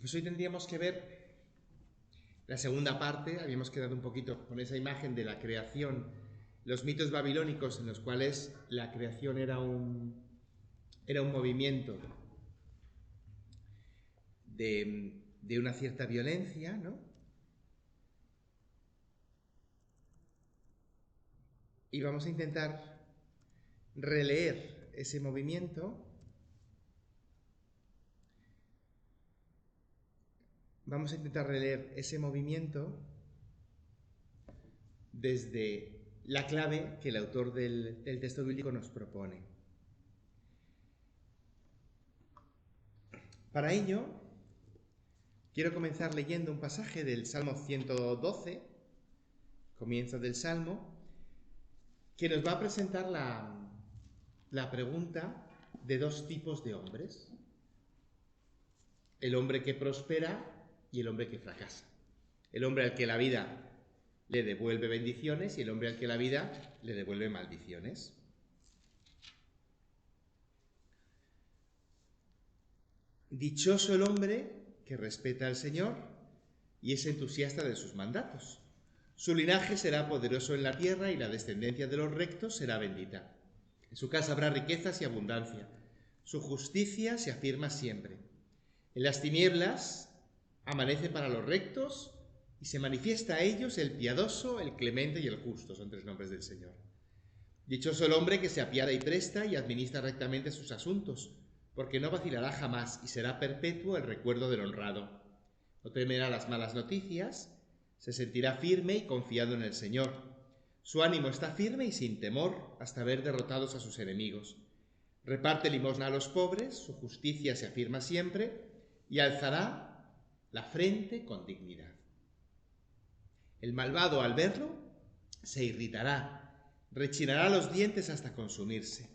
Pues hoy tendríamos que ver la segunda parte. Habíamos quedado un poquito con esa imagen de la creación, los mitos babilónicos en los cuales la creación era un movimiento de una cierta violencia, ¿no? Y vamos a intentar releer ese movimiento. Vamos a intentar releer ese movimiento desde la clave que el autor del texto bíblico nos propone. Para ello, quiero comenzar leyendo un pasaje del Salmo 112, comienzo del Salmo, que nos va a presentar la pregunta de dos tipos de hombres: el hombre que prospera y el hombre que fracasa. El hombre al que la vida le devuelve bendiciones y el hombre al que la vida le devuelve maldiciones. Dichoso el hombre que respeta al Señor y es entusiasta de sus mandatos. Su linaje será poderoso en la tierra y la descendencia de los rectos será bendita. En su casa habrá riquezas y abundancia. Su justicia se afirma siempre. En las tinieblas amanece para los rectos y se manifiesta a ellos el piadoso, el clemente y el justo. Son tres nombres del Señor. Dichoso el hombre que se apiada y presta y administra rectamente sus asuntos, porque no vacilará jamás y será perpetuo el recuerdo del honrado. No temerá las malas noticias, se sentirá firme y confiado en el Señor. Su ánimo está firme y sin temor hasta ver derrotados a sus enemigos. Reparte limosna a los pobres, su justicia se afirma siempre y alzará la frente con dignidad. El malvado al verlo se irritará, rechinará los dientes hasta consumirse.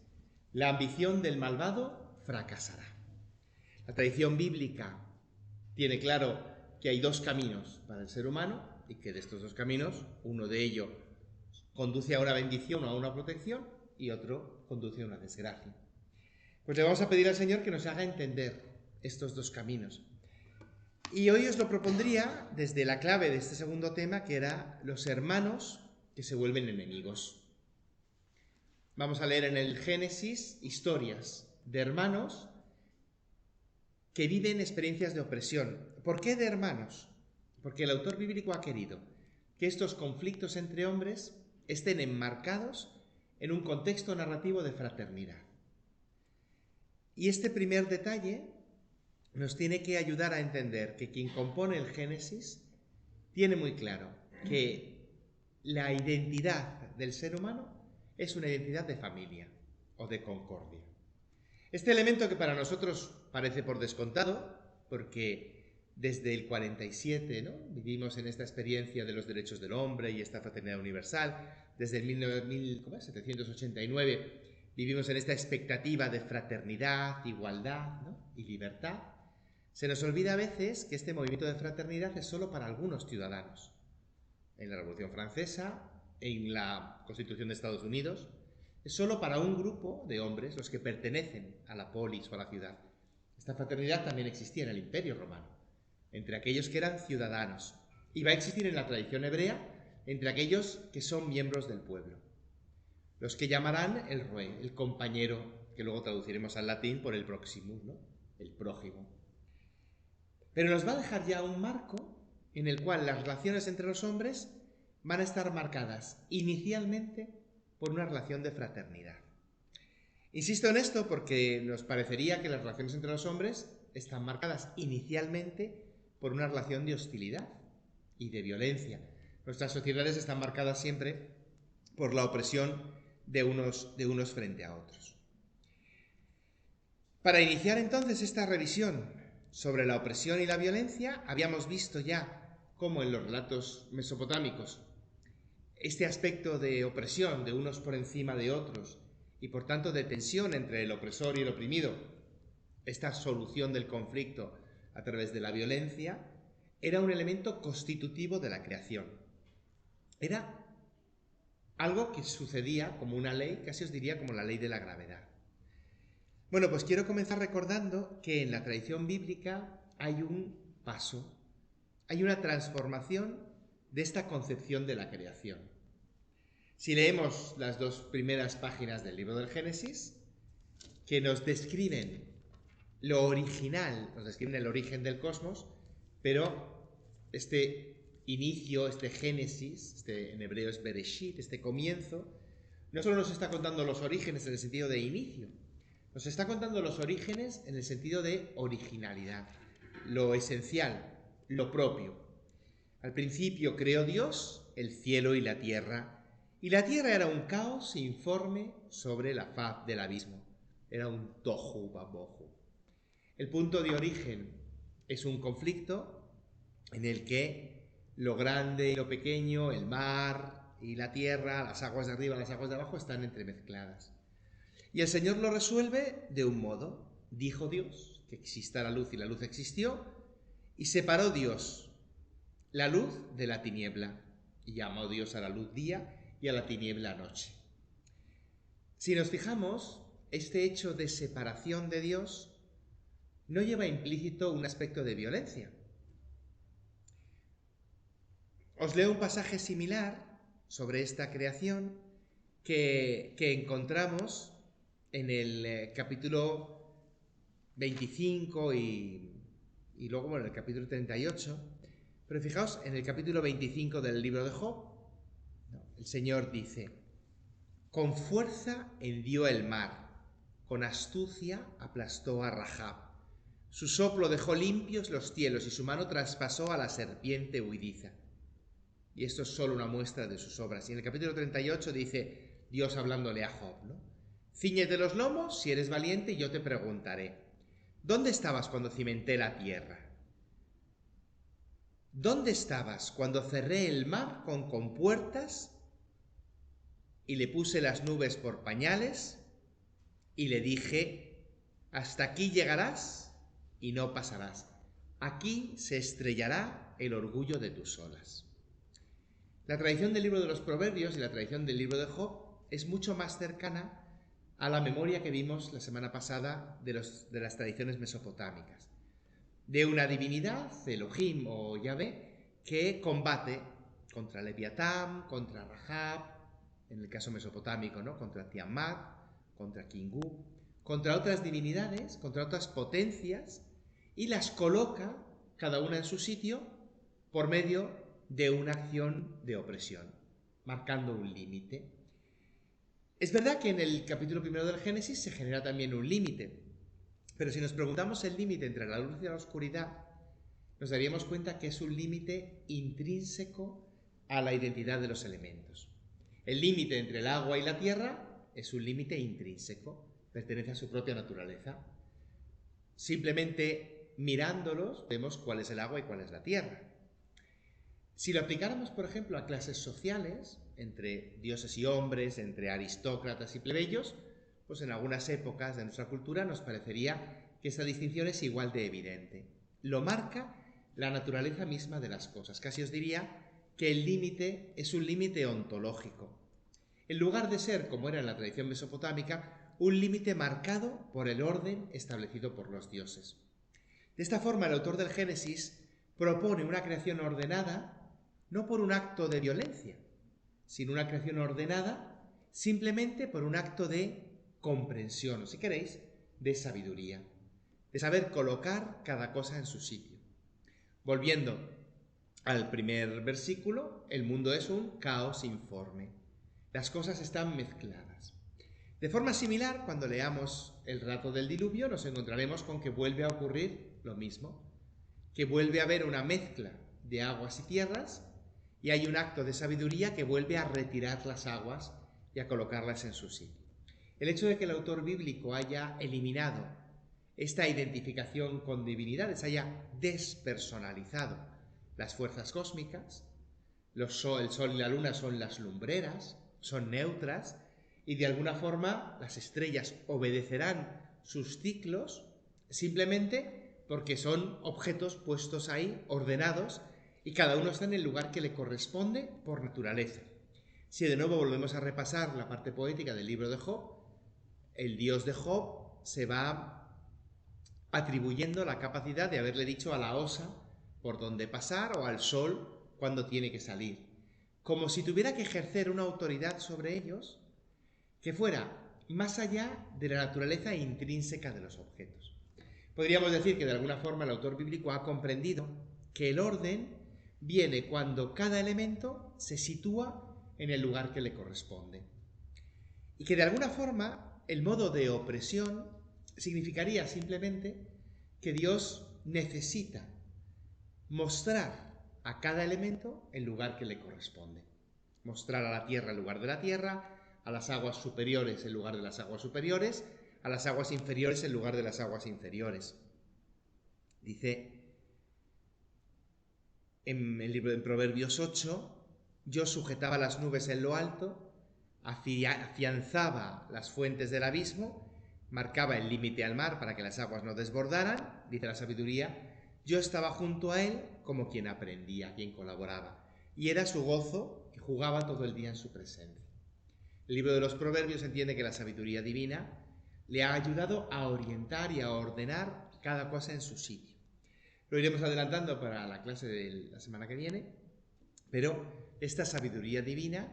La ambición del malvado fracasará. La tradición bíblica tiene claro que hay dos caminos para el ser humano y que de estos dos caminos, uno de ellos conduce a una bendición o a una protección y otro conduce a una desgracia. Pues le vamos a pedir al Señor que nos haga entender estos dos caminos. Y hoy os lo propondría desde la clave de este segundo tema, que era los hermanos que se vuelven enemigos. Vamos a leer en el Génesis historias de hermanos que viven experiencias de opresión. ¿Por qué de hermanos? Porque el autor bíblico ha querido que estos conflictos entre hombres estén enmarcados en un contexto narrativo de fraternidad. Y este primer detalle nos tiene que ayudar a entender que quien compone el Génesis tiene muy claro que la identidad del ser humano es una identidad de familia o de concordia. Este elemento que para nosotros parece por descontado, porque desde el 47, ¿no?, vivimos en esta experiencia de los derechos del hombre y esta fraternidad universal, desde el 1789 vivimos en esta expectativa de fraternidad, igualdad, ¿no?, y libertad. Se nos olvida a veces que este movimiento de fraternidad es solo para algunos ciudadanos. En la Revolución Francesa, en la Constitución de Estados Unidos, es solo para un grupo de hombres, los que pertenecen a la polis o a la ciudad. Esta fraternidad también existía en el Imperio Romano, entre aquellos que eran ciudadanos, y va a existir en la tradición hebrea entre aquellos que son miembros del pueblo, los que llamarán el roe, el compañero, que luego traduciremos al latín por el proximus, ¿no?, el prójimo. Pero nos va a dejar ya un marco en el cual las relaciones entre los hombres van a estar marcadas inicialmente por una relación de fraternidad. Insisto en esto porque nos parecería que las relaciones entre los hombres están marcadas inicialmente por una relación de hostilidad y de violencia. Nuestras sociedades están marcadas siempre por la opresión de unos frente a otros. Para iniciar entonces esta revisión sobre la opresión y la violencia, habíamos visto ya cómo en los relatos mesopotámicos este aspecto de opresión de unos por encima de otros y por tanto de tensión entre el opresor y el oprimido, esta solución del conflicto a través de la violencia, era un elemento constitutivo de la creación. Era algo que sucedía como una ley, casi os diría como la ley de la gravedad. Bueno, pues quiero comenzar recordando que en la tradición bíblica hay un paso, hay una transformación de esta concepción de la creación. Si leemos las 2 primeras páginas del libro del Génesis, que nos describen lo original, nos describen el origen del cosmos, pero este inicio, este Génesis, en hebreo es Bereshit, este comienzo, no solo nos está contando los orígenes en el sentido de inicio, nos está contando los orígenes en el sentido de originalidad, lo esencial, lo propio. Al principio creó Dios el cielo y la tierra era un caos informe sobre la faz del abismo. Era un tohu babohu. El punto de origen es un conflicto en el que lo grande y lo pequeño, el mar y la tierra, las aguas de arriba, las aguas de abajo, están entremezcladas. Y el Señor lo resuelve de un modo. Dijo Dios que exista la luz y la luz existió, y separó Dios la luz de la tiniebla, y llamó Dios a la luz día y a la tiniebla noche. Si nos fijamos, este hecho de separación de Dios no lleva implícito un aspecto de violencia. Os leo un pasaje similar sobre esta creación que encontramos en el capítulo 25 y luego en el capítulo 38. Pero fijaos, en el capítulo 25 del libro de Job, el Señor dice: con fuerza hendió el mar, con astucia aplastó a Rahab. Su soplo dejó limpios los cielos y su mano traspasó a la serpiente huidiza. Y esto es solo una muestra de sus obras. Y en el capítulo 38 dice Dios hablándole a Job, ¿no? Cíñete los lomos si eres valiente y yo te preguntaré: ¿dónde estabas cuando cimenté la tierra? ¿Dónde estabas cuando cerré el mar con compuertas y le puse las nubes por pañales y le dije: hasta aquí llegarás y no pasarás? Aquí se estrellará el orgullo de tus olas. La tradición del libro de los Proverbios y la tradición del libro de Job es mucho más cercana a la memoria que vimos la semana pasada de las tradiciones mesopotámicas, de una divinidad, Elohim o Yahvé, que combate contra Leviatán, contra Rahab, en el caso mesopotámico, ¿no?, contra Tiamat, contra Kingu, contra otras divinidades, contra otras potencias, y las coloca cada una en su sitio por medio de una acción de opresión, marcando un límite. Es verdad que en el capítulo 1 del Génesis se genera también un límite, pero si nos preguntamos el límite entre la luz y la oscuridad, nos daríamos cuenta que es un límite intrínseco a la identidad de los elementos. El límite entre el agua y la tierra es un límite intrínseco, pertenece a su propia naturaleza. Simplemente mirándolos vemos cuál es el agua y cuál es la tierra. Si lo aplicáramos, por ejemplo, a clases sociales, entre dioses y hombres, entre aristócratas y plebeyos, pues en algunas épocas de nuestra cultura nos parecería que esta distinción es igual de evidente. Lo marca la naturaleza misma de las cosas. Casi os diría que el límite es un límite ontológico, en lugar de ser, como era en la tradición mesopotámica, un límite marcado por el orden establecido por los dioses. De esta forma, el autor del Génesis propone una creación ordenada no por un acto de violencia, sino una creación ordenada simplemente por un acto de comprensión, o si queréis, de sabiduría, de saber colocar cada cosa en su sitio. Volviendo al primer versículo, el mundo es un caos informe. Las cosas están mezcladas. De forma similar, cuando leamos el relato del diluvio, nos encontraremos con que vuelve a ocurrir lo mismo, que vuelve a haber una mezcla de aguas y tierras, y hay un acto de sabiduría que vuelve a retirar las aguas y a colocarlas en su sitio. El hecho de que el autor bíblico haya eliminado esta identificación con divinidades, haya despersonalizado las fuerzas cósmicas, el sol y la luna son las lumbreras, son neutras, y de alguna forma las estrellas obedecerán sus ciclos simplemente porque son objetos puestos ahí, ordenados, y cada uno está en el lugar que le corresponde por naturaleza. Si de nuevo volvemos a repasar la parte poética del libro de Job, el Dios de Job se va atribuyendo la capacidad de haberle dicho a la osa por dónde pasar o al sol cuando tiene que salir, como si tuviera que ejercer una autoridad sobre ellos que fuera más allá de la naturaleza intrínseca de los objetos. Podríamos decir que de alguna forma el autor bíblico ha comprendido que el orden viene cuando cada elemento se sitúa en el lugar que le corresponde. Y que de alguna forma el modo de opresión significaría simplemente que Dios necesita mostrar a cada elemento el lugar que le corresponde. Mostrar a la tierra el lugar de la tierra, a las aguas superiores el lugar de las aguas superiores, a las aguas inferiores el lugar de las aguas inferiores. Dice en el libro de Proverbios 8, yo sujetaba las nubes en lo alto, afianzaba las fuentes del abismo, marcaba el límite al mar para que las aguas no desbordaran, dice la sabiduría, yo estaba junto a él como quien aprendía, quien colaboraba, y era su gozo que jugaba todo el día en su presencia. El libro de los Proverbios entiende que la sabiduría divina le ha ayudado a orientar y a ordenar cada cosa en su sitio. Lo iremos adelantando para la clase de la semana que viene, pero esta sabiduría divina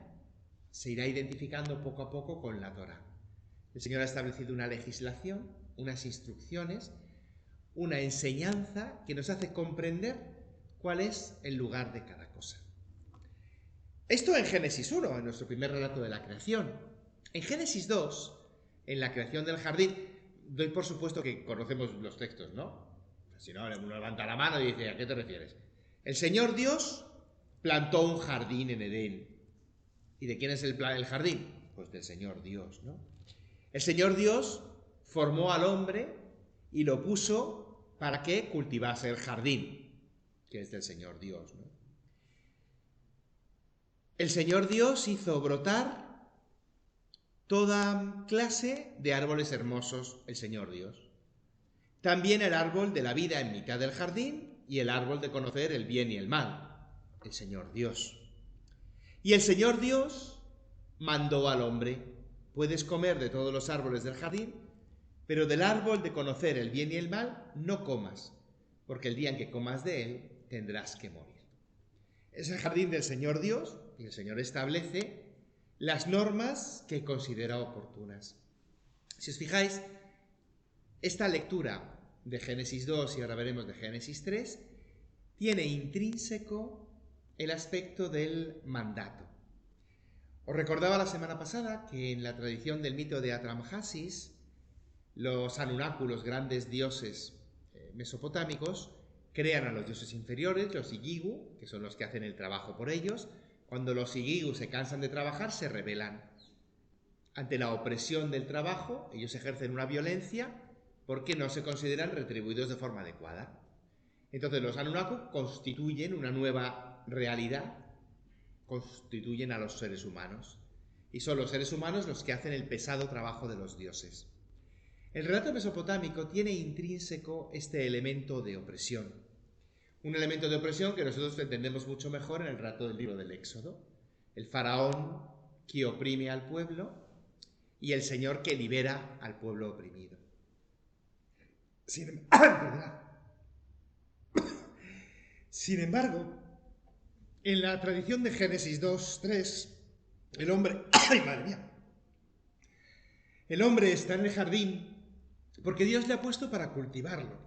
se irá identificando poco a poco con la Torá. El Señor ha establecido una legislación, unas instrucciones, una enseñanza que nos hace comprender cuál es el lugar de cada cosa. Esto en Génesis 1, en nuestro primer relato de la creación. En Génesis 2, en la creación del jardín, doy por supuesto que conocemos los textos, ¿no? Si no, uno levanta la mano y dice, ¿a qué te refieres? El Señor Dios plantó un jardín en Edén. ¿Y de quién es el jardín? Pues del Señor Dios, ¿no? El Señor Dios formó al hombre y lo puso para que cultivase el jardín, que es del Señor Dios, ¿no? El Señor Dios hizo brotar toda clase de árboles hermosos, el Señor Dios. También el árbol de la vida en mitad del jardín y el árbol de conocer el bien y el mal, el Señor Dios. Y el Señor Dios mandó al hombre, puedes comer de todos los árboles del jardín, pero del árbol de conocer el bien y el mal no comas, porque el día en que comas de él tendrás que morir. Es el jardín del Señor Dios y el Señor establece las normas que considera oportunas. Si os fijáis, esta lectura de Génesis 2 y ahora veremos de Génesis 3 tiene intrínseco el aspecto del mandato. Os recordaba la semana pasada que en la tradición del mito de Atrahasis, los Anunnaki, los grandes dioses mesopotámicos, crean a los dioses inferiores, los Igigu, que son los que hacen el trabajo por ellos. Cuando los Igigu se cansan de trabajar, se rebelan. Ante la opresión del trabajo, ellos ejercen una violencia porque no se consideran retribuidos de forma adecuada. Entonces los Anunnaki constituyen una nueva realidad, constituyen a los seres humanos. Y son los seres humanos los que hacen el pesado trabajo de los dioses. El relato mesopotámico tiene intrínseco este elemento de opresión. Un elemento de opresión que nosotros entendemos mucho mejor en el relato del libro del Éxodo. El faraón que oprime al pueblo y el Señor que libera al pueblo oprimido. Sin embargo, en la tradición de Génesis 2:3, el hombre... ¡Ay, madre mía! El hombre está en el jardín porque Dios le ha puesto para cultivarlo.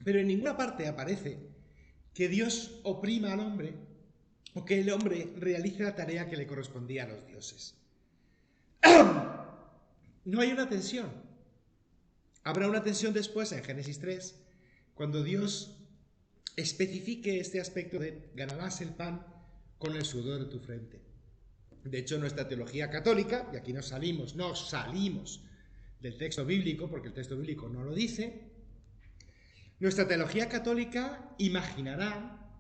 Pero en ninguna parte aparece que Dios oprima al hombre o que el hombre realice la tarea que le correspondía a los dioses. No hay una tensión. Habrá una tensión después en Génesis 3, cuando Dios especifique este aspecto de ganarás el pan con el sudor de tu frente. De hecho, nuestra teología católica, y aquí nos salimos del texto bíblico, porque el texto bíblico no lo dice, nuestra teología católica imaginará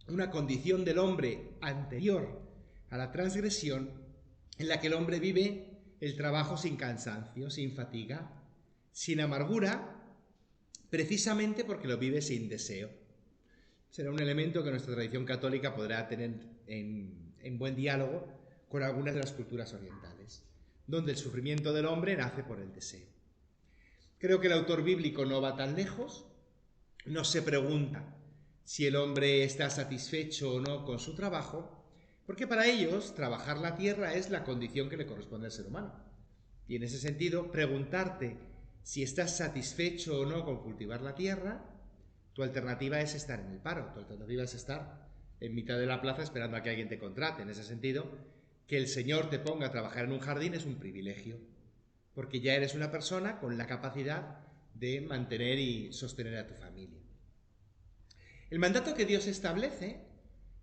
una condición del hombre anterior a la transgresión en la que el hombre vive el trabajo sin cansancio, sin fatiga, sin amargura, precisamente porque lo vive sin deseo. Será un elemento que nuestra tradición católica podrá tener en buen diálogo con algunas de las culturas orientales, donde el sufrimiento del hombre nace por el deseo. Creo que el autor bíblico no va tan lejos, no se pregunta si el hombre está satisfecho o no con su trabajo, porque para ellos trabajar la tierra es la condición que le corresponde al ser humano. Y en ese sentido, preguntarte si estás satisfecho o no con cultivar la tierra, tu alternativa es estar en el paro, tu alternativa es estar en mitad de la plaza esperando a que alguien te contrate. En ese sentido, que el Señor te ponga a trabajar en un jardín es un privilegio, porque ya eres una persona con la capacidad de mantener y sostener a tu familia. El mandato que Dios establece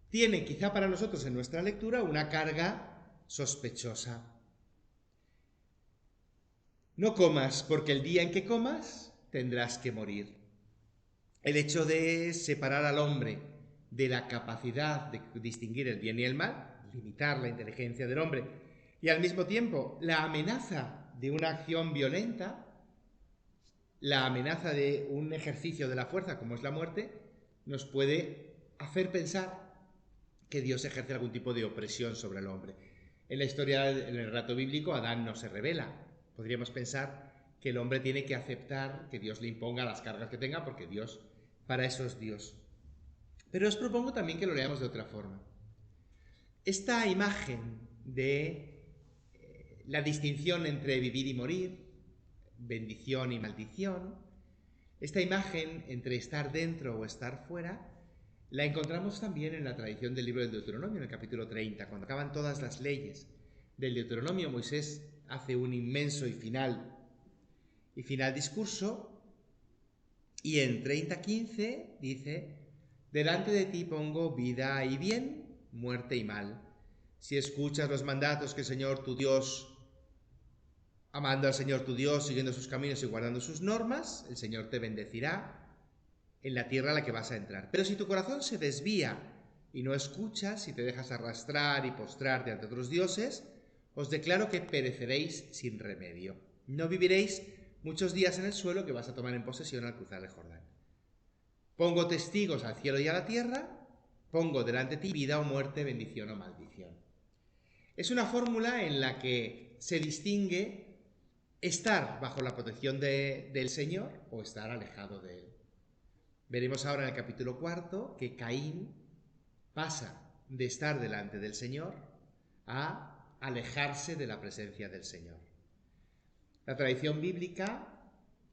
tiene quizá para nosotros en nuestra lectura una carga sospechosa. No comas, porque el día en que comas tendrás que morir. El hecho de separar al hombre de la capacidad de distinguir el bien y el mal, limitar la inteligencia del hombre, y al mismo tiempo la amenaza de una acción violenta, la amenaza de un ejercicio de la fuerza como es la muerte, nos puede hacer pensar que Dios ejerce algún tipo de opresión sobre el hombre. En la historia, en el relato bíblico, Adán no se rebela. Podríamos pensar que el hombre tiene que aceptar que Dios le imponga las cargas que tenga, porque Dios, para eso es Dios. Pero os propongo también que lo leamos de otra forma. Esta imagen de la distinción entre vivir y morir, bendición y maldición, esta imagen entre estar dentro o estar fuera, la encontramos también en la tradición del libro del Deuteronomio, en el capítulo 30. Cuando acaban todas las leyes del Deuteronomio, Moisés hace un inmenso y final discurso, y en 30:15 dice: delante de ti pongo vida y bien, muerte y mal. Si escuchas los mandatos que el Señor tu Dios, amando al Señor tu Dios, siguiendo sus caminos y guardando sus normas, el Señor te bendecirá en la tierra a la que vas a entrar. Pero si tu corazón se desvía y no escuchas y te dejas arrastrar y postrarte ante otros dioses, os declaro que pereceréis sin remedio. No viviréis muchos días en el suelo que vas a tomar en posesión al cruzar el Jordán. Pongo testigos al cielo y a la tierra, pongo delante de ti vida o muerte, bendición o maldición. Es una fórmula en la que se distingue estar bajo la protección del Señor o estar alejado de Él. Veremos ahora en el capítulo 4 que Caín pasa de estar delante del Señor a alejarse de la presencia del Señor. La tradición bíblica,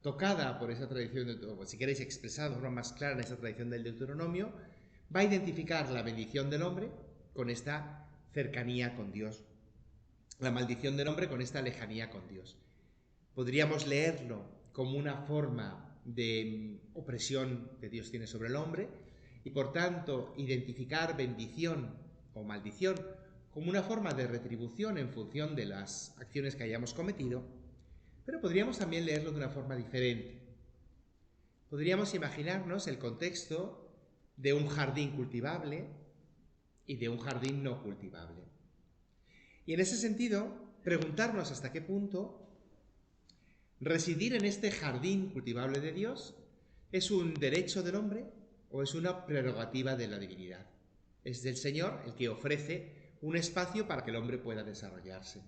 tocada por esa tradición, o si queréis expresada de forma más clara en esa tradición del Deuteronomio, va a identificar la bendición del hombre con esta cercanía con Dios, la maldición del hombre con esta lejanía con Dios. Podríamos leerlo como una forma de opresión que Dios tiene sobre el hombre y por tanto identificar bendición o maldición como una forma de retribución en función de las acciones que hayamos cometido, pero podríamos también leerlo de una forma diferente. Podríamos imaginarnos el contexto de un jardín cultivable y de un jardín no cultivable. Y en ese sentido, preguntarnos hasta qué punto residir en este jardín cultivable de Dios es un derecho del hombre o es una prerrogativa de la divinidad. Es del Señor el que ofrece un espacio para que el hombre pueda desarrollarse.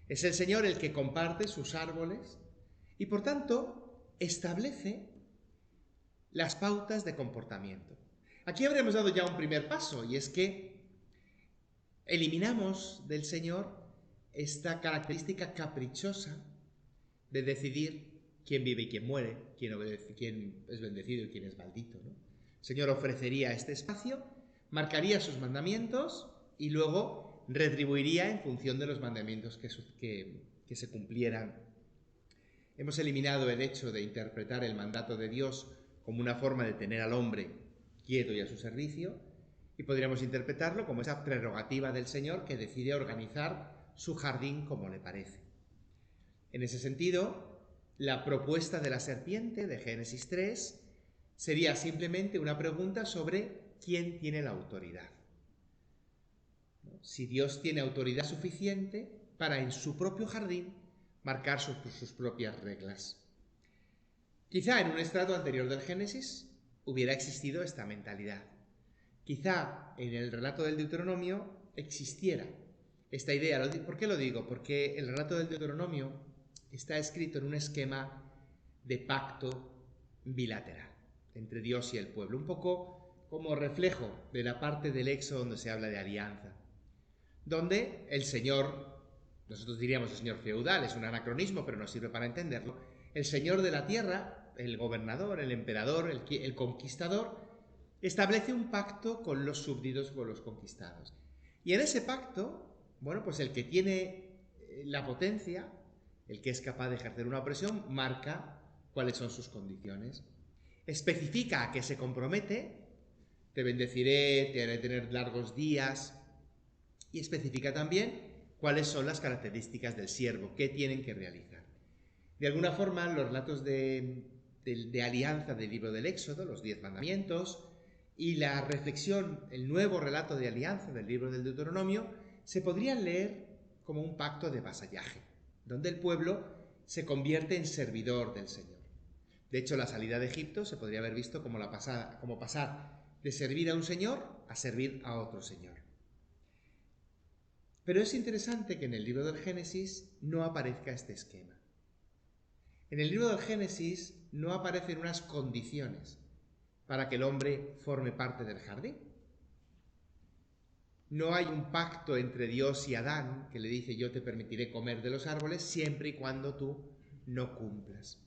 Es el Señor el que comparte sus árboles y por tanto establece las pautas de comportamiento. Aquí habremos dado ya un primer paso, y es que eliminamos del Señor esta característica caprichosa de decidir quién vive y quién muere, quién obedece, quién es bendecido y quién es maldito, ¿no? El Señor ofrecería este espacio, marcaría sus mandamientos y luego retribuiría en función de los mandamientos que se cumplieran. Hemos eliminado el hecho de interpretar el mandato de Dios como una forma de tener al hombre quieto y a su servicio, y podríamos interpretarlo como esa prerrogativa del Señor que decide organizar su jardín como le parece. En ese sentido, la propuesta de la serpiente de Génesis 3 sería simplemente una pregunta sobre quién tiene la autoridad. Si Dios tiene autoridad suficiente para en su propio jardín marcar sus propias reglas. Quizá en un estrato anterior del Génesis hubiera existido esta mentalidad. Quizá en el relato del Deuteronomio existiera esta idea. ¿Por qué lo digo? Porque el relato del Deuteronomio está escrito en un esquema de pacto bilateral entre Dios y el pueblo, un poco como reflejo de la parte del Éxodo donde se habla de alianza, donde el Señor, nosotros diríamos el Señor feudal, es un anacronismo, pero nos sirve para entenderlo, el Señor de la tierra, el gobernador, el emperador, el conquistador, establece un pacto con los súbditos, con los conquistados. Y en ese pacto, bueno, pues el que tiene la potencia, el que es capaz de ejercer una opresión, marca cuáles son sus condiciones. Especifica a qué se compromete, te bendeciré, te haré tener largos días, y especifica también cuáles son las características del siervo, qué tienen que realizar. De alguna forma, los relatos de alianza del libro del Éxodo, los 10 mandamientos, y la reflexión, el nuevo relato de alianza del libro del Deuteronomio, se podrían leer como un pacto de vasallaje, donde el pueblo se convierte en servidor del Señor. De hecho, la salida de Egipto se podría haber visto como pasar de servir a un señor a servir a otro señor. Pero es interesante que en el libro del Génesis no aparezca este esquema. En el libro del Génesis no aparecen unas condiciones para que el hombre forme parte del jardín. No hay un pacto entre Dios y Adán que le dice yo te permitiré comer de los árboles siempre y cuando tú no cumplas.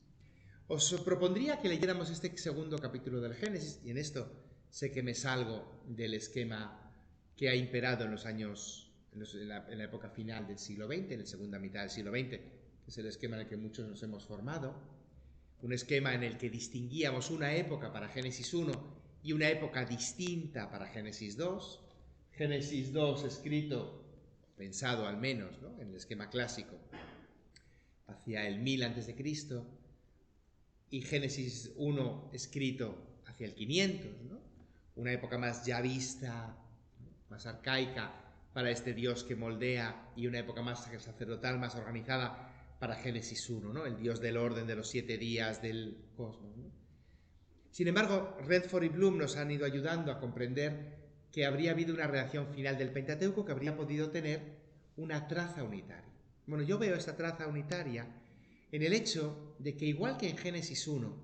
Os propondría que leyéramos este segundo capítulo del Génesis, y en esto sé que me salgo del esquema que ha imperado en los años, en la época final del siglo XX, en la segunda mitad del siglo XX, que es el esquema en el que muchos nos hemos formado, un esquema en el que distinguíamos una época para Génesis 1 y una época distinta para Génesis 2. Génesis 2 escrito, pensado al menos, ¿no?, en el esquema clásico, hacia el 1000 a.C., y Génesis 1 escrito hacia el 500, ¿no?, una época más ya vista, ¿no?, más arcaica para este Dios que moldea, y una época más sacerdotal, más organizada para Génesis 1, ¿no?, el Dios del orden de los 7 días del cosmos, ¿no? Sin embargo, Redford y Bloom nos han ido ayudando a comprender que habría habido una redacción final del Pentateuco que habría podido tener una traza unitaria. Bueno, yo veo esta traza unitaria en el hecho de que, igual que en Génesis 1,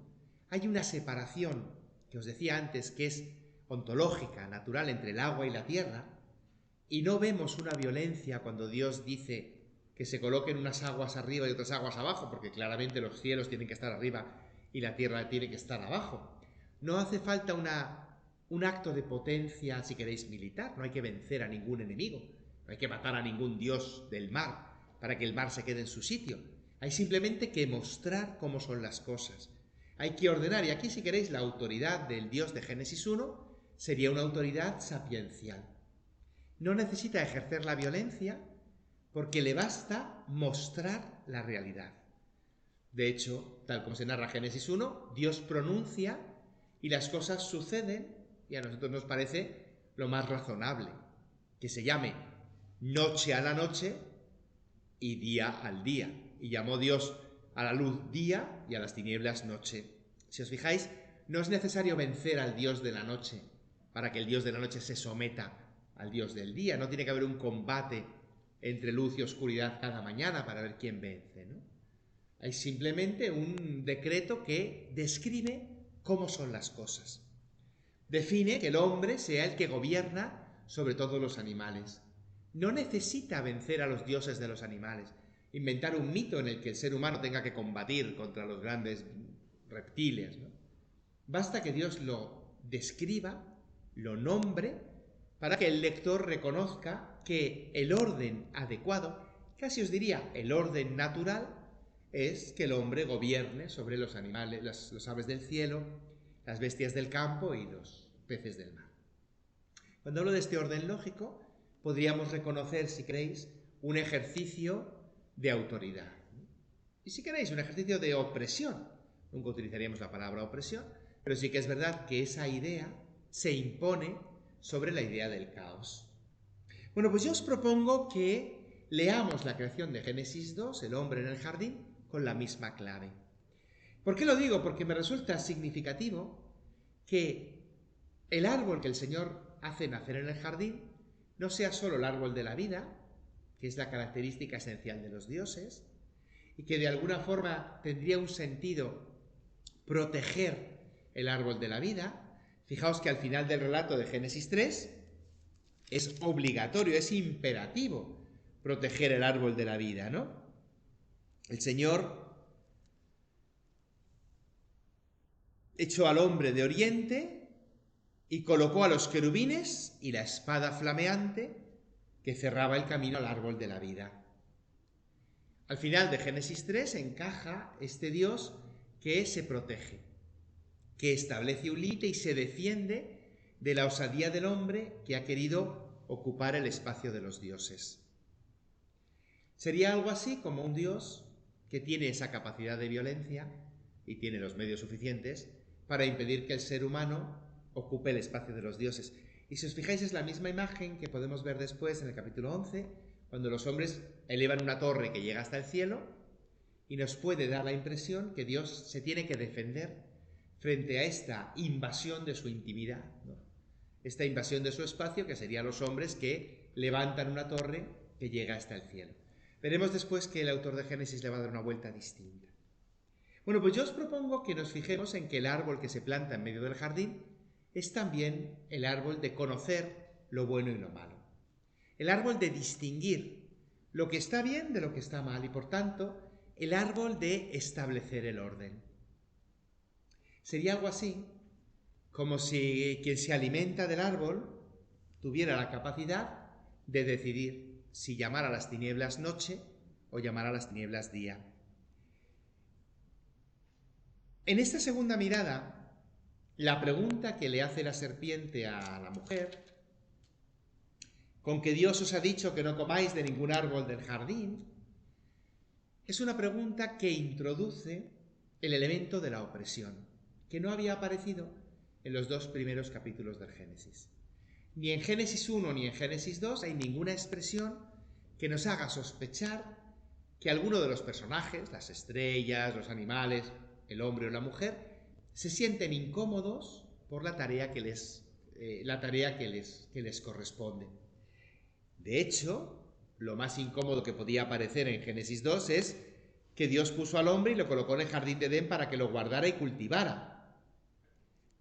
hay una separación, que os decía antes, que es ontológica, natural, entre el agua y la tierra, y no vemos una violencia cuando Dios dice que se coloquen unas aguas arriba y otras aguas abajo, porque claramente los cielos tienen que estar arriba y la tierra tiene que estar abajo. No hace falta un acto de potencia, si queréis, militar. No hay que vencer a ningún enemigo, no hay que matar a ningún dios del mar para que el mar se quede en su sitio. Hay simplemente que mostrar cómo son las cosas. Hay que ordenar, y aquí, si queréis, la autoridad del Dios de Génesis 1 sería una autoridad sapiencial. No necesita ejercer la violencia porque le basta mostrar la realidad. De hecho, tal como se narra Génesis 1, Dios pronuncia y las cosas suceden, y a nosotros nos parece lo más razonable, que se llame noche a la noche y día al día. Y llamó Dios a la luz día y a las tinieblas noche. Si os fijáis, no es necesario vencer al Dios de la noche para que el Dios de la noche se someta al Dios del día. No tiene que haber un combate entre luz y oscuridad cada mañana para ver quién vence, ¿no? Hay simplemente un decreto que describe cómo son las cosas. Define que el hombre sea el que gobierna sobre todos los animales. No necesita vencer a los dioses de los animales, inventar un mito en el que el ser humano tenga que combatir contra los grandes reptiles, ¿no? Basta que Dios lo describa, lo nombre, para que el lector reconozca que el orden adecuado, casi os diría el orden natural, es que el hombre gobierne sobre los animales, las aves del cielo, las bestias del campo y los peces del mar. Cuando hablo de este orden lógico, podríamos reconocer, si queréis, un ejercicio de autoridad. Y si queréis, un ejercicio de opresión. Nunca utilizaríamos la palabra opresión, pero sí que es verdad que esa idea se impone sobre la idea del caos. Bueno, pues yo os propongo que leamos la creación de Génesis 2, el hombre en el jardín, con la misma clave. ¿Por qué lo digo? Porque me resulta significativo que el árbol que el Señor hace nacer en el jardín no sea solo el árbol de la vida, que es la característica esencial de los dioses, y que de alguna forma tendría un sentido proteger el árbol de la vida, Fijaos que al final del relato de Génesis 3 es obligatorio, es imperativo proteger el árbol de la vida, ¿no? El Señor echó al hombre de oriente y colocó a los querubines y la espada flameante que cerraba el camino al árbol de la vida. Al final de Génesis 3 encaja este Dios que se protege, que establece un límite y se defiende de la osadía del hombre que ha querido ocupar el espacio de los dioses. Sería algo así como un Dios que tiene esa capacidad de violencia y tiene los medios suficientes para impedir que el ser humano ocupe el espacio de los dioses. Y si os fijáis es la misma imagen que podemos ver después en el capítulo 11, cuando los hombres elevan una torre que llega hasta el cielo y nos puede dar la impresión que Dios se tiene que defender frente a esta invasión de su intimidad, ¿no? Esta invasión de su espacio, que serían los hombres que levantan una torre que llega hasta el cielo. Veremos después que el autor de Génesis le va a dar una vuelta distinta. Bueno, pues yo os propongo que nos fijemos en que el árbol que se planta en medio del jardín es también el árbol de conocer lo bueno y lo malo. El árbol de distinguir lo que está bien de lo que está mal y, por tanto, el árbol de establecer el orden. Sería algo así como si quien se alimenta del árbol tuviera la capacidad de decidir si llamar a las tinieblas noche o llamar a las tinieblas día. En esta segunda mirada, la pregunta que le hace la serpiente a la mujer, con que Dios os ha dicho que no comáis de ningún árbol del jardín, es una pregunta que introduce el elemento de la opresión, que no había aparecido en los dos primeros capítulos del Génesis. Ni en Génesis 1 ni en Génesis 2 hay ninguna expresión que nos haga sospechar que alguno de los personajes, las estrellas, los animales, el hombre o la mujer, se sienten incómodos por la tarea que les corresponde. De hecho, lo más incómodo que podía aparecer en Génesis 2 es que Dios puso al hombre y lo colocó en el jardín de Edén para que lo guardara y cultivara.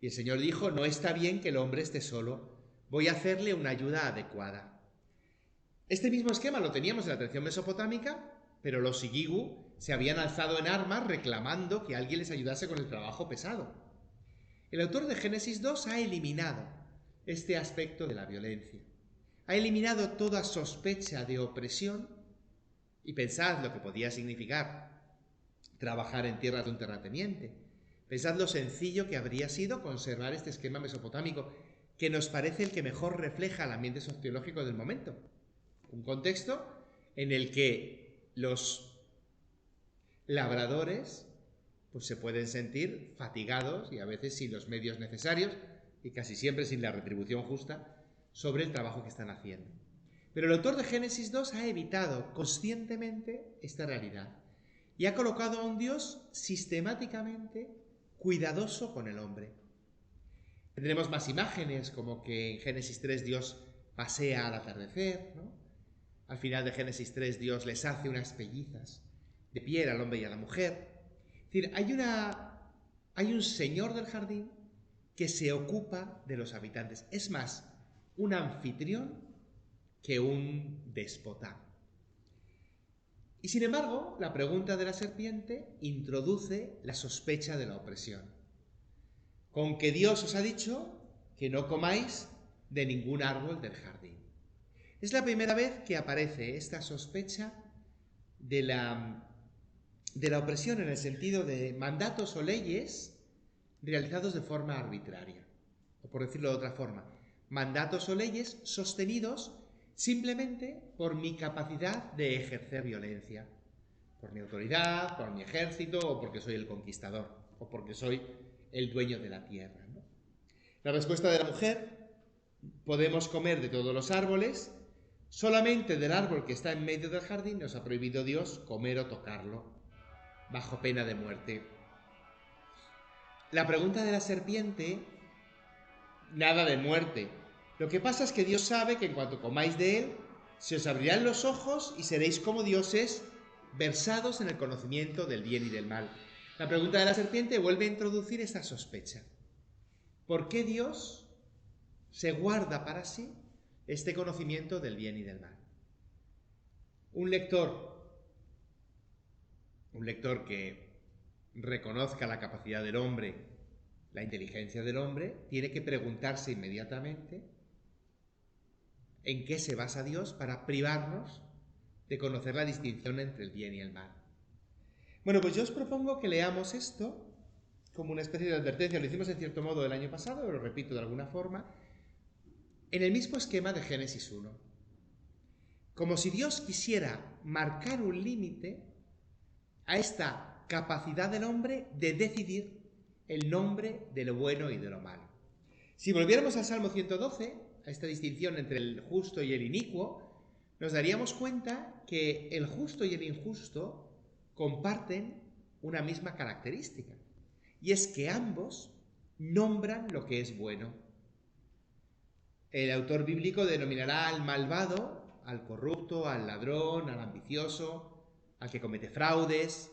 Y el Señor dijo, no está bien que el hombre esté solo, voy a hacerle una ayuda adecuada. Este mismo esquema lo teníamos en la tradición mesopotámica, pero los Sigigu se habían alzado en armas reclamando que alguien les ayudase con el trabajo pesado. El autor de Génesis 2 ha eliminado este aspecto de la violencia. Ha eliminado toda sospecha de opresión y pensad lo que podía significar trabajar en tierras de un terrateniente. Pensad lo sencillo que habría sido conservar este esquema mesopotámico, que nos parece el que mejor refleja el ambiente sociológico del momento. Un contexto en el que los labradores pues se pueden sentir fatigados y a veces sin los medios necesarios y casi siempre sin la retribución justa sobre el trabajo que están haciendo. Pero el autor de Génesis 2 ha evitado conscientemente esta realidad y ha colocado a un Dios sistemáticamente cuidadoso con el hombre. Tendremos más imágenes, como que en Génesis 3 Dios pasea al atardecer, ¿no? Al final de Génesis 3 Dios les hace unas pellizas de piel al hombre y a la mujer. Es decir, hay un señor del jardín que se ocupa de los habitantes. Es más, un anfitrión que un déspota. Y sin embargo, la pregunta de la serpiente introduce la sospecha de la opresión. Con que Dios os ha dicho que no comáis de ningún árbol del jardín. Es la primera vez que aparece esta sospecha de la opresión en el sentido de mandatos o leyes realizados de forma arbitraria. O por decirlo de otra forma, mandatos o leyes sostenidos simplemente por mi capacidad de ejercer violencia, por mi autoridad, por mi ejército, o porque soy el conquistador, o porque soy el dueño de la tierra, ¿no? La respuesta de la mujer, podemos comer de todos los árboles, solamente del árbol que está en medio del jardín nos ha prohibido Dios comer o tocarlo, bajo pena de muerte. La pregunta de la serpiente, nada de muerte. Lo que pasa es que Dios sabe que en cuanto comáis de él, se os abrirán los ojos y seréis como dioses, versados en el conocimiento del bien y del mal. La pregunta de la serpiente vuelve a introducir esta sospecha. ¿Por qué Dios se guarda para sí este conocimiento del bien y del mal? Un lector que reconozca la capacidad del hombre, la inteligencia del hombre, tiene que preguntarse inmediatamente en qué se basa Dios para privarnos de conocer la distinción entre el bien y el mal. Bueno, pues yo os propongo que leamos esto como una especie de advertencia. Lo hicimos en cierto modo el año pasado, pero lo repito de alguna forma, en el mismo esquema de Génesis 1. Como si Dios quisiera marcar un límite a esta capacidad del hombre de decidir el nombre de lo bueno y de lo malo. Si volviéramos al Salmo 112, a esta distinción entre el justo y el inicuo, nos daríamos cuenta que el justo y el injusto comparten una misma característica, y es que ambos nombran lo que es bueno. El autor bíblico denominará al malvado, al corrupto, al ladrón, al ambicioso, al que comete fraudes,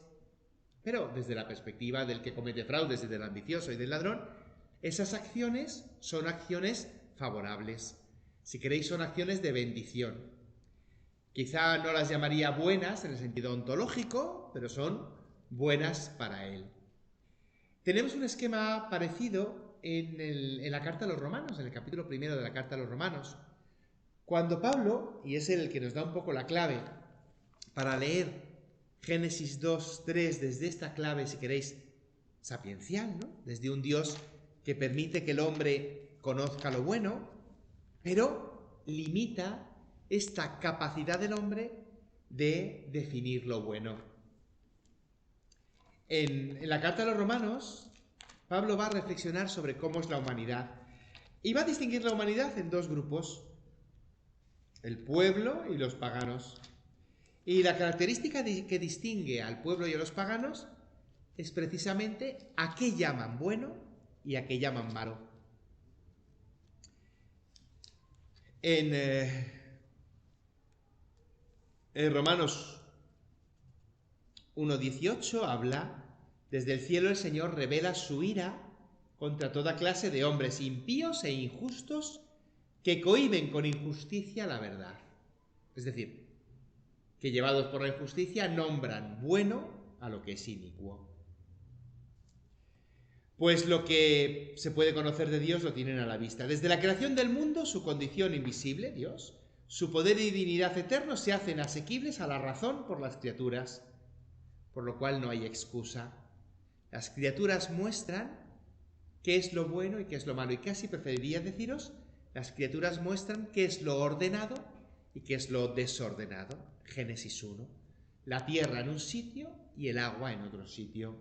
pero desde la perspectiva del que comete fraudes y del ambicioso y del ladrón, esas acciones son acciones favorables. Si queréis, son acciones de bendición. Quizá no las llamaría buenas en el sentido ontológico, pero son buenas para él. Tenemos un esquema parecido en la carta a los Romanos, en el capítulo 1 de la carta a los Romanos. Cuando Pablo, y es el que nos da un poco la clave para leer Génesis 2:3 desde esta clave, si queréis, sapiencial, ¿no? Desde un Dios que permite que el hombre conozca lo bueno, pero limita esta capacidad del hombre de definir lo bueno. En la carta a los Romanos, Pablo va a reflexionar sobre cómo es la humanidad y va a distinguir la humanidad en dos grupos, el pueblo y los paganos. Y la característica que distingue al pueblo y a los paganos es precisamente a qué llaman bueno y a qué llaman malo. En Romanos 1:18 habla: desde el cielo el Señor revela su ira contra toda clase de hombres impíos e injustos que cohíben con injusticia la verdad. Es decir, que llevados por la injusticia nombran bueno a lo que es inicuo. Pues lo que se puede conocer de Dios lo tienen a la vista. Desde la creación del mundo, su condición invisible, Dios, su poder y divinidad eternos se hacen asequibles a la razón por las criaturas, por lo cual no hay excusa. Las criaturas muestran qué es lo bueno y qué es lo malo, y casi preferiría deciros, las criaturas muestran qué es lo ordenado y qué es lo desordenado. Génesis 1. La tierra en un sitio y el agua en otro sitio.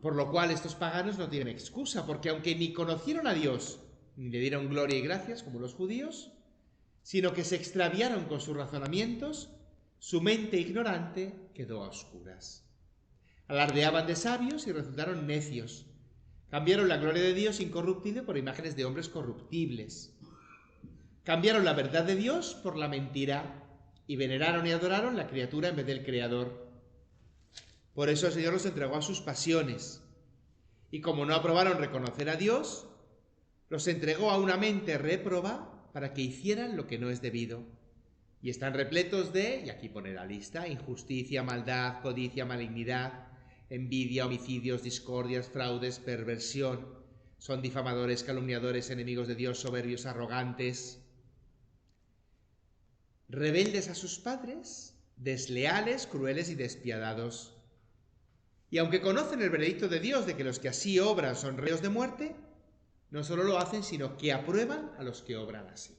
Por lo cual estos paganos no tienen excusa, porque aunque ni conocieron a Dios, ni le dieron gloria y gracias como los judíos, sino que se extraviaron con sus razonamientos, su mente ignorante quedó a oscuras. Alardeaban de sabios y resultaron necios. Cambiaron la gloria de Dios incorruptible por imágenes de hombres corruptibles. Cambiaron la verdad de Dios por la mentira y veneraron y adoraron la criatura en vez del Creador. Por eso el Señor los entregó a sus pasiones. Y como no aprobaron reconocer a Dios, los entregó a una mente réproba para que hicieran lo que no es debido. Y están repletos de, y aquí pone la lista, injusticia, maldad, codicia, malignidad, envidia, homicidios, discordias, fraudes, perversión. Son difamadores, calumniadores, enemigos de Dios, soberbios, arrogantes, rebeldes a sus padres, desleales, crueles y despiadados. Y aunque conocen el veredicto de Dios de que los que así obran son reos de muerte, no solo lo hacen, sino que aprueban a los que obran así.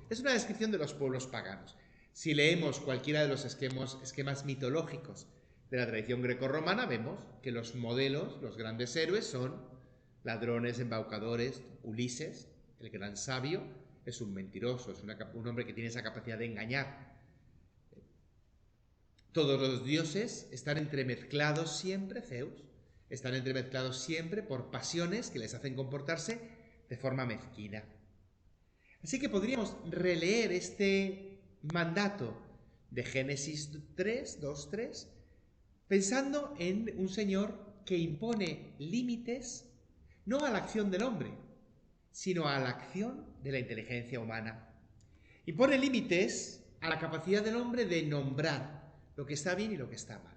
Es una descripción de los pueblos paganos. Si leemos cualquiera de los esquemas mitológicos de la tradición grecorromana, vemos que los modelos, los grandes héroes, son ladrones, embaucadores. Ulises, el gran sabio, es un mentiroso, es un hombre que tiene esa capacidad de engañar. Todos los dioses están entremezclados siempre, Zeus, están entremezclados siempre por pasiones que les hacen comportarse de forma mezquina. Así que podríamos releer este mandato de Génesis 2:3, pensando en un Señor que impone límites no a la acción del hombre, sino a la acción de la inteligencia humana. Y pone límites a la capacidad del hombre de nombrar lo que está bien y lo que está mal.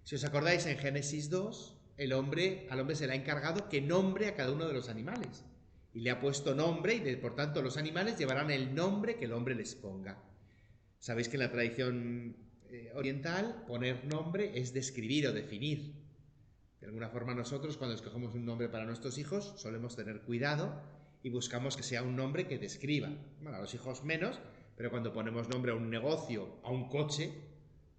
Si os acordáis, en Génesis 2, al hombre se le ha encargado que nombre a cada uno de los animales. Y le ha puesto nombre y, por tanto, los animales llevarán el nombre que el hombre les ponga. Sabéis que en la tradición oriental, poner nombre es describir o definir. De alguna forma nosotros, cuando escogemos un nombre para nuestros hijos, solemos tener cuidado y buscamos que sea un nombre que describa. Bueno, a los hijos menos, pero cuando ponemos nombre a un negocio, a un coche,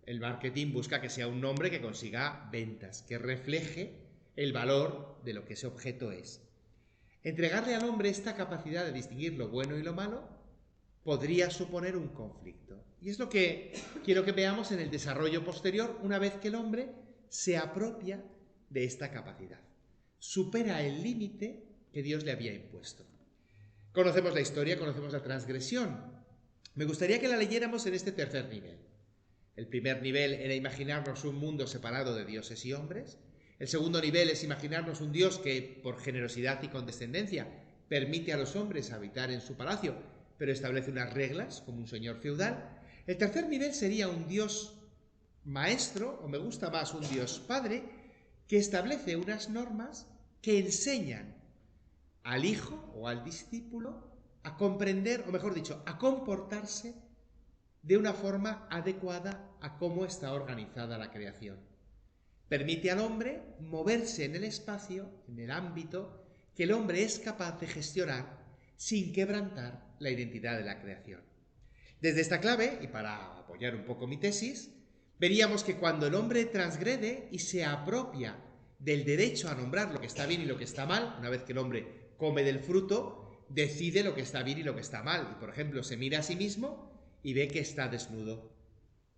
el marketing busca que sea un nombre que consiga ventas, que refleje el valor de lo que ese objeto es. Entregarle al hombre esta capacidad de distinguir lo bueno y lo malo podría suponer un conflicto. Y es lo que quiero que veamos en el desarrollo posterior, una vez que el hombre se apropia de esta capacidad. Supera el límite que Dios le había impuesto. Conocemos la historia, conocemos la transgresión. Me gustaría que la leyéramos en este tercer nivel. El primer nivel era imaginarnos un mundo separado de dioses y hombres. El segundo nivel es imaginarnos un Dios que, por generosidad y condescendencia, permite a los hombres habitar en su palacio, pero establece unas reglas, como un señor feudal. El tercer nivel sería un Dios maestro, o me gusta más, un Dios padre, que establece unas normas que enseñan al hijo o al discípulo a comprender, o mejor dicho, a comportarse de una forma adecuada a cómo está organizada la creación. Permite al hombre moverse en el espacio, en el ámbito que el hombre es capaz de gestionar sin quebrantar la identidad de la creación. Desde esta clave, y para apoyar un poco mi tesis, veríamos que cuando el hombre transgrede y se apropia del derecho a nombrar lo que está bien y lo que está mal, una vez que el hombre come del fruto, decide lo que está bien y lo que está mal. Y, por ejemplo, se mira a sí mismo y ve que está desnudo.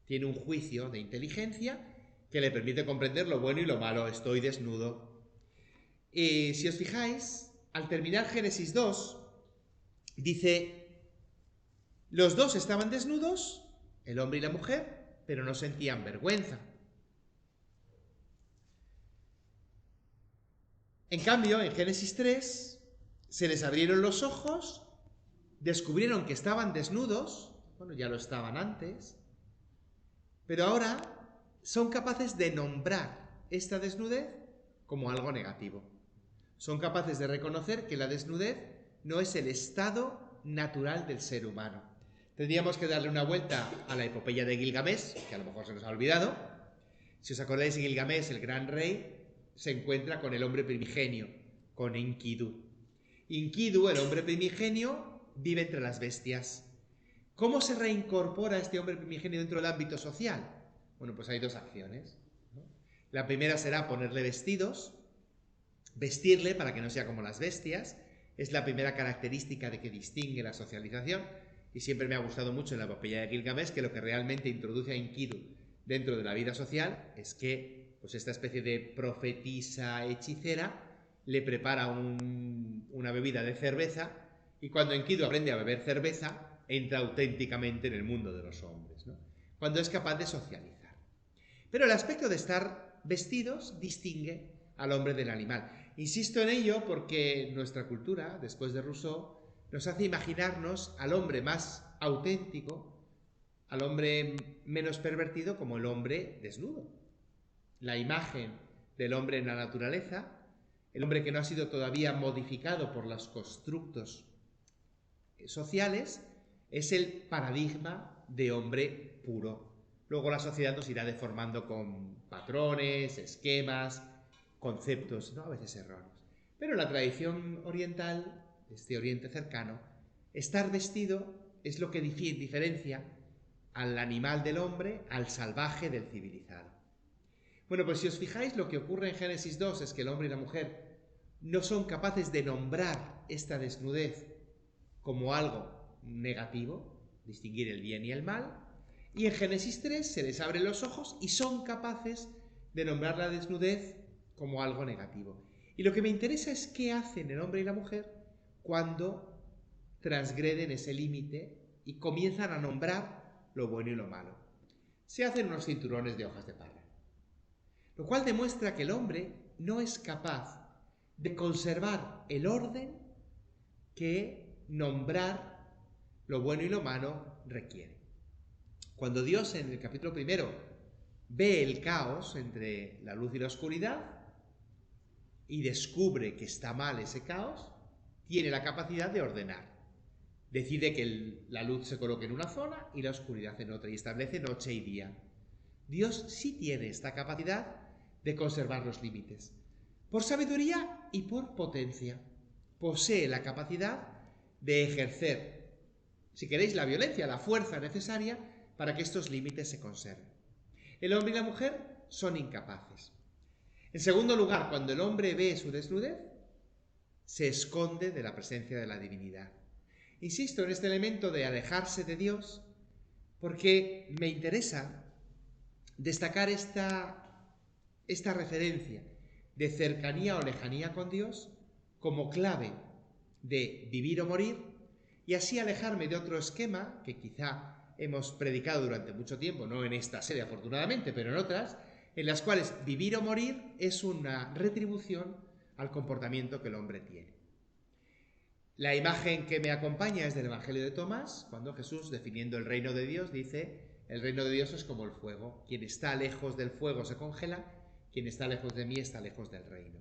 Tiene un juicio de inteligencia que le permite comprender lo bueno y lo malo. Estoy desnudo. Y si os fijáis, al terminar Génesis 2, dice: los dos estaban desnudos, el hombre y la mujer, pero no sentían vergüenza. En cambio, en Génesis 3, se les abrieron los ojos, descubrieron que estaban desnudos, bueno, ya lo estaban antes, pero ahora son capaces de nombrar esta desnudez como algo negativo. Son capaces de reconocer que la desnudez no es el estado natural del ser humano. Tendríamos que darle una vuelta a la epopeya de Gilgamesh, que a lo mejor se nos ha olvidado. Si os acordáis, Gilgamesh, el gran rey, se encuentra con el hombre primigenio, con Enkidu. Enkidu, el hombre primigenio, vive entre las bestias. ¿Cómo se reincorpora este hombre primigenio dentro del ámbito social? Bueno, pues hay dos acciones, ¿no? La primera será ponerle vestidos, vestirle para que no sea como las bestias. Es la primera característica de que distingue la socialización. Y siempre me ha gustado mucho en la epopeya de Gilgamesh que lo que realmente introduce a Enkidu dentro de la vida social es que, pues, esta especie de profetisa hechicera le prepara una bebida de cerveza, y cuando Enkidu aprende a beber cerveza, entra auténticamente en el mundo de los hombres, ¿no? Cuando es capaz de socializar. Pero el aspecto de estar vestidos distingue al hombre del animal. Insisto en ello porque nuestra cultura, después de Rousseau, nos hace imaginarnos al hombre más auténtico, al hombre menos pervertido, como el hombre desnudo. La imagen del hombre en la naturaleza, el hombre que no ha sido todavía modificado por los constructos sociales, es el paradigma de hombre puro. Luego la sociedad nos irá deformando con patrones, esquemas, conceptos, ¿no?, a veces erróneos. Pero en la tradición oriental, este Oriente cercano, estar vestido es lo que diferencia al animal del hombre, al salvaje del civilizado. Bueno, pues si os fijáis, lo que ocurre en Génesis 2 es que el hombre y la mujer no son capaces de nombrar esta desnudez como algo negativo, distinguir el bien y el mal, y en Génesis 3 se les abren los ojos y son capaces de nombrar la desnudez como algo negativo. Y lo que me interesa es qué hacen el hombre y la mujer cuando transgreden ese límite y comienzan a nombrar lo bueno y lo malo. Se hacen unos cinturones de hojas de parra, lo cual demuestra que el hombre no es capaz de conservar el orden que nombrar lo bueno y lo malo requiere. Cuando Dios en el capítulo 1 ve el caos entre la luz y la oscuridad y descubre que está mal ese caos, tiene la capacidad de ordenar. Decide que la luz se coloque en una zona y la oscuridad en otra y establece noche y día. Dios sí tiene esta capacidad de conservar los límites. Por sabiduría y por potencia. Posee la capacidad de ejercer, si queréis, la violencia, la fuerza necesaria para que estos límites se conserven. El hombre y la mujer son incapaces. En segundo lugar, cuando el hombre ve su desnudez, se esconde de la presencia de la divinidad. Insisto en este elemento de alejarse de Dios porque me interesa destacar esta referencia de cercanía o lejanía con Dios como clave de vivir o morir y así alejarme de otro esquema que quizá hemos predicado durante mucho tiempo, no en esta serie afortunadamente, pero en otras, en las cuales vivir o morir es una retribución al comportamiento que el hombre tiene. La imagen que me acompaña es del Evangelio de Tomás, cuando Jesús, definiendo el reino de Dios, dice: el reino de Dios es como el fuego. Quien está lejos del fuego se congela, quien está lejos de mí está lejos del reino.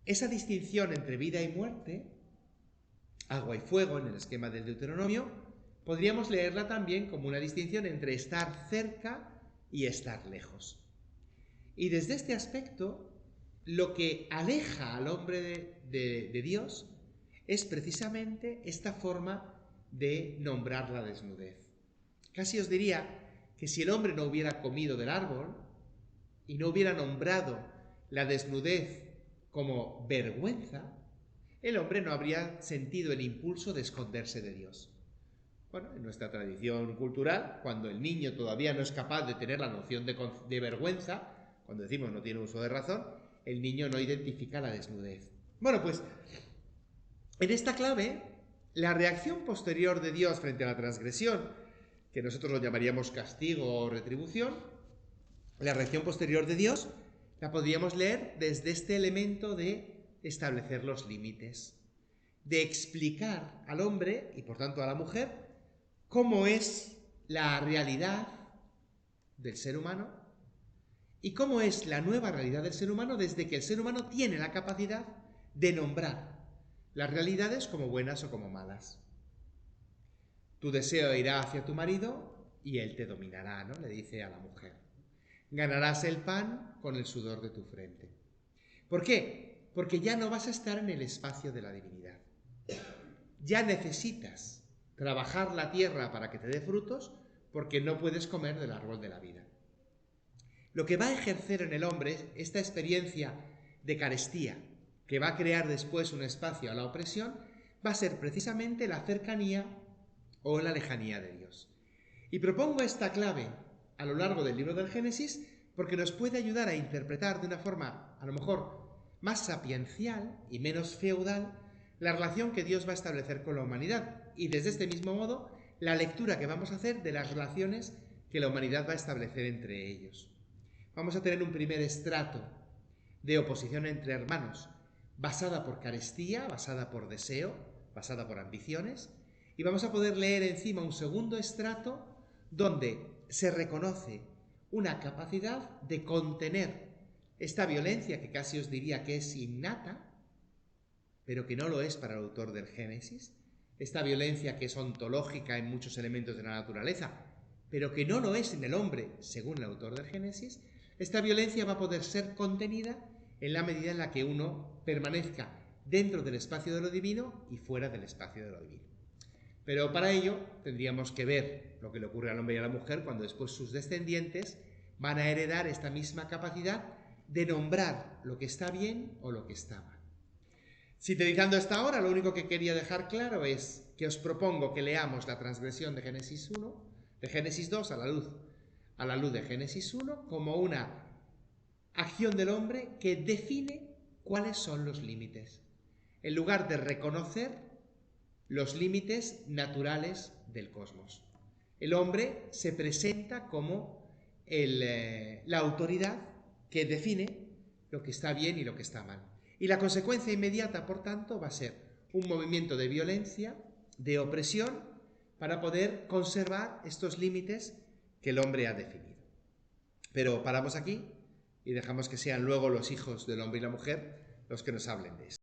Esa distinción entre vida y muerte, agua y fuego en el esquema del Deuteronomio, podríamos leerla también como una distinción entre estar cerca y estar lejos. Y desde este aspecto, lo que aleja al hombre de Dios es precisamente esta forma de nombrar la desnudez. Casi os diría que si el hombre no hubiera comido del árbol y no hubiera nombrado la desnudez como vergüenza, el hombre no habría sentido el impulso de esconderse de Dios. Bueno, en nuestra tradición cultural, cuando el niño todavía no es capaz de tener la noción de vergüenza, cuando decimos no tiene uso de razón, el niño no identifica la desnudez. Bueno, pues en esta clave, la reacción posterior de Dios frente a la transgresión, que nosotros lo llamaríamos castigo o retribución, la reacción posterior de Dios la podríamos leer desde este elemento de establecer los límites, de explicar al hombre y por tanto a la mujer cómo es la realidad del ser humano y cómo es la nueva realidad del ser humano desde que el ser humano tiene la capacidad de nombrar las realidades como buenas o como malas. Tu deseo irá hacia tu marido y él te dominará, ¿no? Le dice a la mujer. Ganarás el pan con el sudor de tu frente. ¿Por qué? Porque ya no vas a estar en el espacio de la divinidad. Ya necesitas trabajar la tierra para que te dé frutos porque no puedes comer del árbol de la vida. Lo que va a ejercer en el hombre esta experiencia de carestía, que va a crear después un espacio a la opresión, va a ser precisamente la cercanía o la lejanía de Dios. Y propongo esta clave a lo largo del libro del Génesis porque nos puede ayudar a interpretar de una forma, a lo mejor, más sapiencial y menos feudal la relación que Dios va a establecer con la humanidad y desde este mismo modo la lectura que vamos a hacer de las relaciones que la humanidad va a establecer entre ellos. Vamos a tener un primer estrato de oposición entre hermanos basada por carestía, basada por deseo, basada por ambiciones, y vamos a poder leer encima un segundo estrato donde se reconoce una capacidad de contener esta violencia que casi os diría que es innata, pero que no lo es para el autor del Génesis, esta violencia que es ontológica en muchos elementos de la naturaleza, pero que no lo es en el hombre, según el autor del Génesis. Esta violencia va a poder ser contenida en la medida en la que uno permanezca dentro del espacio de lo divino y fuera del espacio de lo divino. Pero para ello tendríamos que ver lo que le ocurre al hombre y a la mujer cuando después sus descendientes van a heredar esta misma capacidad de nombrar lo que está bien o lo que está mal. Sintetizando hasta ahora, lo único que quería dejar claro es que os propongo que leamos la transgresión de Génesis 1, de Génesis 2 a la luz de Génesis 1 como una acción del hombre que define cuáles son los límites, en lugar de reconocer los límites naturales del cosmos. El hombre se presenta como la autoridad que define lo que está bien y lo que está mal. Y la consecuencia inmediata, por tanto, va a ser un movimiento de violencia, de opresión, para poder conservar estos límites que el hombre ha definido. Pero paramos aquí y dejamos que sean luego los hijos del hombre y la mujer los que nos hablen de esto.